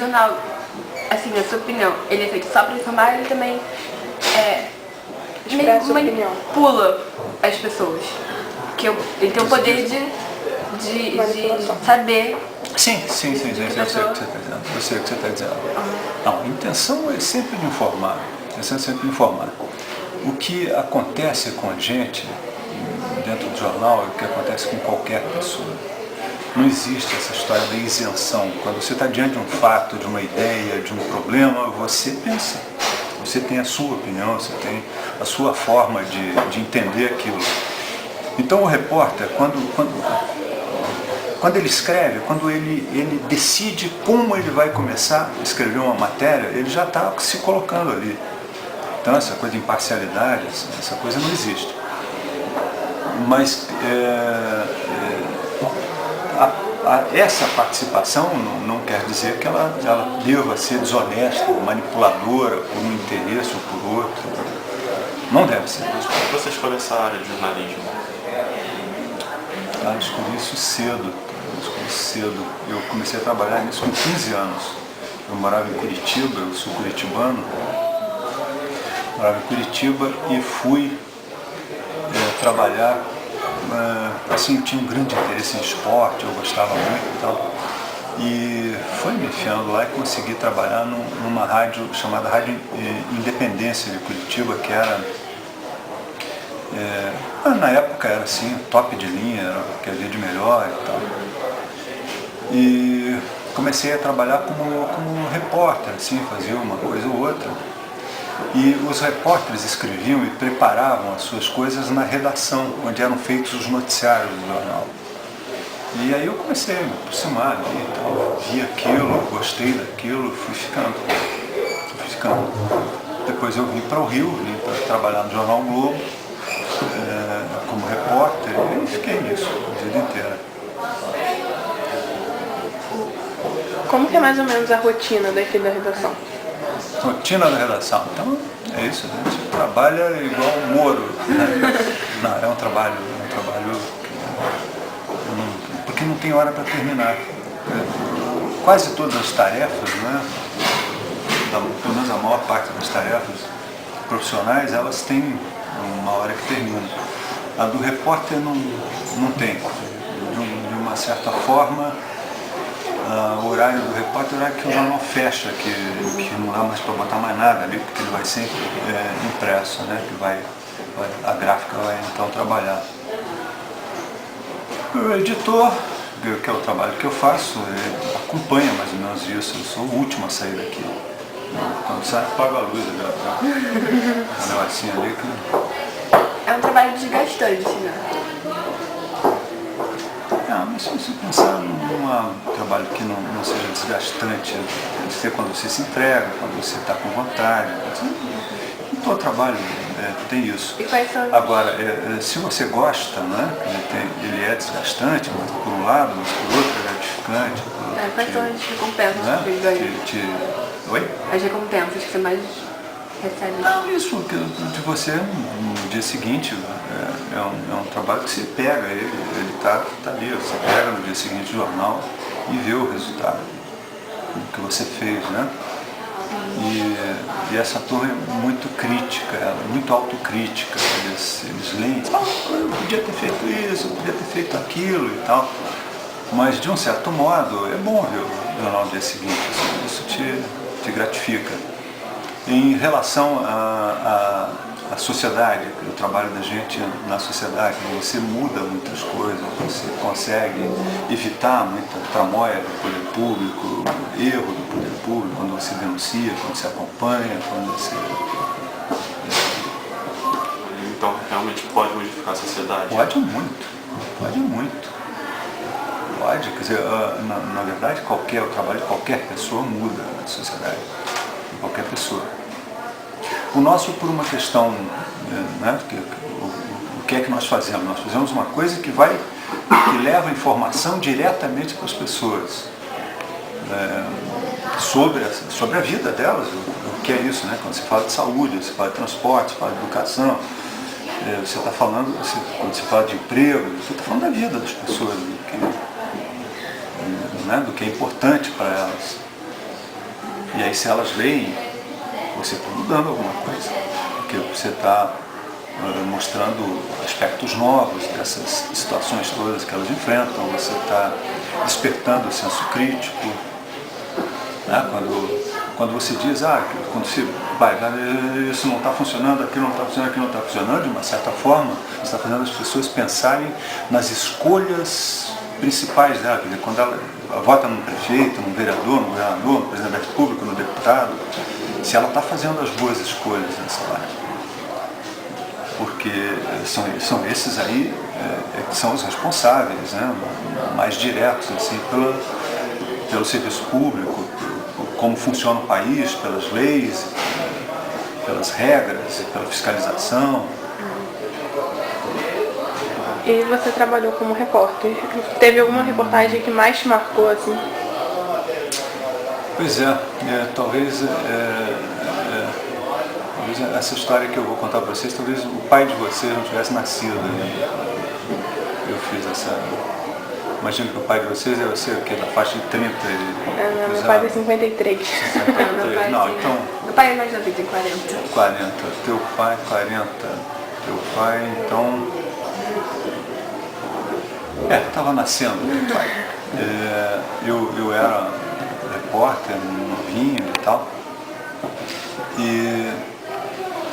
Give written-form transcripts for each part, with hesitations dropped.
jornal, assim, na sua opinião, ele é feito só para informar, ele também manipula as pessoas? Que ele tem o poder de saber. Sim, eu sei o que você está dizendo. Eu sei o que você está dizendo. Não, a intenção é sempre de informar. O que acontece com a gente dentro do jornal é o que acontece com qualquer pessoa. Não existe essa história da isenção. Quando você está diante de um fato, de uma ideia, de um problema, você pensa. Você tem a sua opinião, você tem a sua forma de entender aquilo. Então o repórter, quando ele escreve, quando ele decide como ele vai começar a escrever uma matéria, ele já está se colocando ali. Então essa coisa de imparcialidade, essa coisa não existe. Mas essa participação não quer dizer que ela deva ser desonesta, manipuladora por um interesse ou por outro. Não deve ser. Mas por que você escolheu essa área de jornalismo? Eu escolhi isso cedo. Eu comecei a trabalhar nisso com 15 anos. Eu morava em Curitiba, eu sou curitibano. Morava em Curitiba e fui trabalhar. Assim, eu tinha um grande interesse em esporte, eu gostava muito e tal. E foi me enfiando lá e consegui trabalhar numa rádio chamada Rádio Independência de Curitiba, que era... na época era assim, top de linha, era o que havia de melhor e tal. E comecei a trabalhar como repórter, assim, fazia uma coisa ou outra. E os repórteres escreviam e preparavam as suas coisas na redação, onde eram feitos os noticiários do jornal. E aí eu comecei a me aproximar ali e tal, vi aquilo, gostei daquilo, fui ficando. Depois eu vim para o Rio, vim para trabalhar no Jornal Globo, como repórter, e fiquei nisso a vida inteira. Como que é mais ou menos a rotina daqui da redação? Rotina da redação. Então, é isso, a gente trabalha igual o Moro. Né? Não, é um trabalho porque não tem hora para terminar. Quase todas as tarefas, né? Pelo menos a maior parte das tarefas profissionais, elas têm uma hora que termina. A do repórter não tem. De uma certa forma, o horário do repórter é o horário que o jornal fecha, que não dá mais para botar mais nada ali, porque ele vai sempre impresso, né? A gráfica vai então trabalhar. O editor, que é o trabalho que eu faço, acompanha mais ou menos isso. Eu sou o último a sair daqui. Quando sai, apaga a luz, um negocinho ali que... É um trabalho desgastante, né? Mas se você pensar num trabalho que não seja desgastante, deve ser quando você se entrega, quando você está com vontade. Em todo trabalho tem isso. Agora, se você gosta, né, ele é desgastante, mas por um lado, mas por outro é gratificante. Quais são as recompensas, né, que você ganha? Oi? As recompensas que você mais recebe? Não, isso de você no dia seguinte é um trabalho que você pega, ele tá ali, você pega no dia seguinte o jornal e vê o resultado que você fez, né? E essa turma é muito crítica, muito autocrítica, eles leem, eu podia ter feito isso, eu podia ter feito aquilo e tal, mas de um certo modo é bom ver o jornal no dia seguinte, isso te gratifica. Em relação à sociedade, o trabalho da gente na sociedade, você muda muitas coisas, você consegue evitar muita tramóia do poder público, erro do poder público, quando você denuncia, quando você acompanha, quando você... Então realmente pode modificar a sociedade? Pode muito, pode muito. Pode, quer dizer, na verdade o trabalho de qualquer pessoa muda a sociedade. Qualquer pessoa. O nosso, por uma questão, né, o que é que nós fazemos? Nós fazemos uma coisa que leva a informação diretamente para as pessoas, sobre a vida delas, o que é isso, né? Quando se fala de saúde, você fala de transporte, você fala de educação, você está falando, quando você fala de emprego, você está falando da vida das pessoas, do que é importante para elas. E aí se elas leem, você está mudando alguma coisa, porque você está mostrando aspectos novos dessas situações todas que elas enfrentam, você está despertando o senso crítico, né? Quando você diz, quando você vai, isso não está funcionando, aquilo não está funcionando, aquilo não está funcionando, de uma certa forma, você está fazendo as pessoas pensarem nas escolhas principais dela, quer dizer, quando ela vota num prefeito, num vereador, no governador, no presidente da República, no deputado, se ela está fazendo as boas escolhas nessa área. Porque são esses aí que são os responsáveis, né, mais diretos assim, pelo serviço público, por como funciona o país, pelas leis, pelas regras, pela fiscalização. E você trabalhou como repórter. Teve alguma reportagem que mais te marcou assim? Pois é, talvez essa história que eu vou contar para vocês, talvez o pai de vocês não tivesse nascido. Eu fiz essa... Imagino que o pai de vocês é você, que é da faixa de 30. Meu pai é 53. 53. Não, então... Meu pai é mais novo, tem 40. 40. Teu pai, 40. Teu pai, então... estava nascendo meu pai. Eu era repórter, novinho e tal. E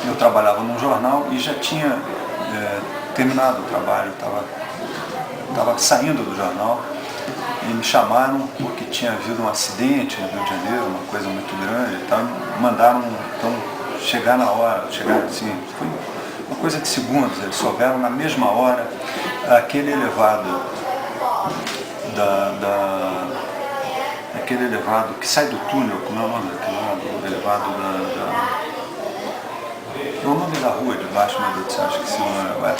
eu trabalhava num jornal e já tinha terminado o trabalho, estava saindo do jornal e me chamaram porque tinha havido um acidente no Rio de Janeiro, uma coisa muito grande e tal. Mandaram então chegar na hora, assim, foi uma coisa de segundos, eles souberam na mesma hora aquele elevado aquele elevado que sai do túnel, como é o nome daquele lado? O elevado é o nome da rua de baixo, mas eu acho que esse nome agora.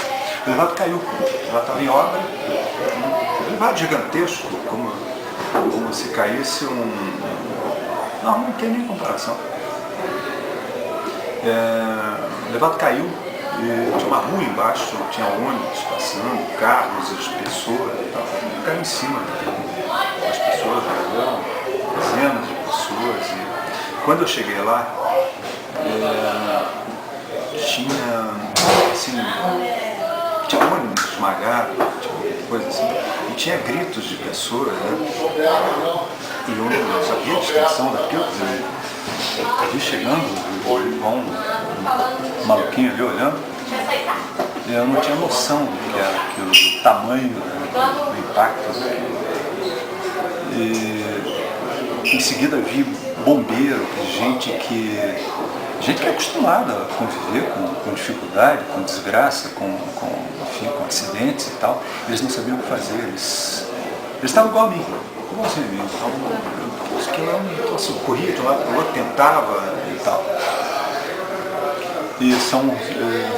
O elevado caiu, ela estava em obra, um elevado gigantesco, como se caísse não tem nem comparação. O elevado caiu e tinha uma rua embaixo, tinha ônibus passando, carros, as pessoas e tal. Caiu em cima das pessoas, eram dezenas de pessoas. E quando eu cheguei lá, tinha ônibus esmagado, coisa assim, e tinha gritos de pessoas, né? E eu não sabia a extensão daquilo, quer dizer, eu vi chegando, um maluquinho ali olhando, e eu não tinha noção do que era aquilo, do tamanho, do impacto daquilo. E em seguida vi bombeiro, gente que é acostumada a conviver com dificuldade, com desgraça, com acidentes e tal. Eles não sabiam o que fazer, eles estavam igual a mim, igualzinho a mim. Então, assim, corria de um lado para o outro, tentava e tal. E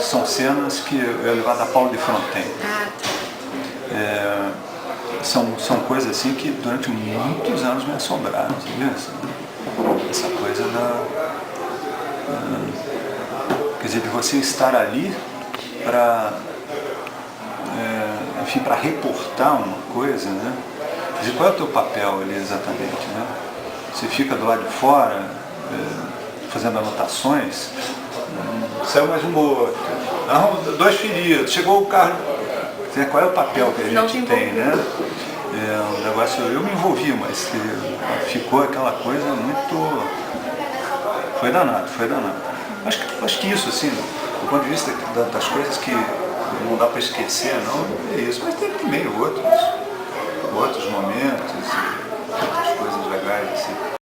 são cenas que eu ia levar da Paulo de Fronten. São coisas assim que durante muitos anos me assombraram, sabe? Essa coisa quer dizer, de você estar ali para reportar uma coisa, né? Quer dizer, qual é o teu papel ali exatamente, né? Você fica do lado de fora, fazendo anotações, saiu mais um morto, 2 feridos, chegou o carro. Qual é o papel que a gente tem, né? Um negócio, eu me envolvi, mas ficou aquela coisa muito... Foi danado. Acho que isso, assim, do ponto de vista das coisas que não dá para esquecer, não, é isso. Mas tem também outros.